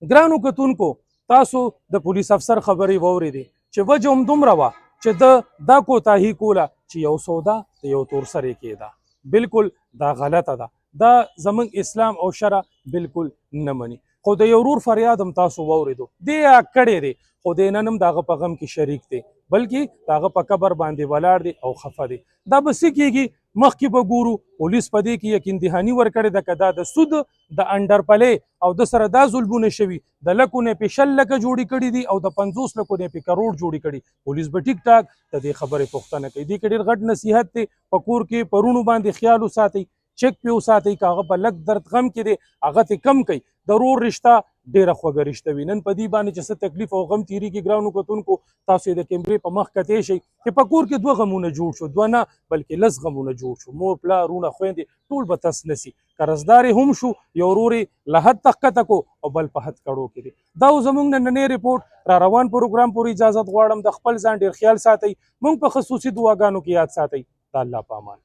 ګرانو کتونکو تاسو د پولیس افسر خبرې واورېدې چې وجه هم دومره وه چې د دا کوتاهي کوله چې یو سودا د یو تور سرې کېده. بالکل دا غلطه ده، دا زموږ اسلام او شرع بالکل نه مني. خو د یو ورور فریاد هم تاسو واورېدو، دی کړی دی خو دی نن هم د هغه په غم کې شریک دی، بلکې د هغه په قبر باندې ولاړ دی او خفه دی. دا به څه کېږي مخکې به ګورو. پولیس په دې کې یقین دهاني ورکړې ده که دا د سود د انډر پلې او د سره دا ظلمونه شوي، د لکو نه پې 100 لکه جوړې کړي دي او د 50 لکو نه پې کروڑ جوړې کړي. پولیس به ټیک ټاک د دې خبرې پوښتنه کوي. دې کې ډېر غټ نصیحت دی، په کور کې پرونو باندې خیال وساتئ، چک پې وساتئ، که هغه په لږ درد غم کې دی هغه ترې کم کوئ. د ورور رشته ډېره خوږه رشته وي. نن په دې باندې چې څه تکلیف او غم تېرېږي ګرانو کتونکو، تاسو یې د کیمرې په مخ کتی شئ چې په کور کې 2 غمونه جوړ شو، 2 نه بلکې 10 غمونه جوړ شو. مور پلار رونه خویندې ټول به تس نسي. قرضدار هم شو، یو ورور یې له حد تخکته کو او بل په حد کړو کې دی. دا زموږ نننی ریپورټ. را روان پروګرام پورې اجازت غواړم. د خپل ځان ډېر خیال ساتئ. موږ په خصوصي دعاګانو کې یاد ساتئ. د الله په امان.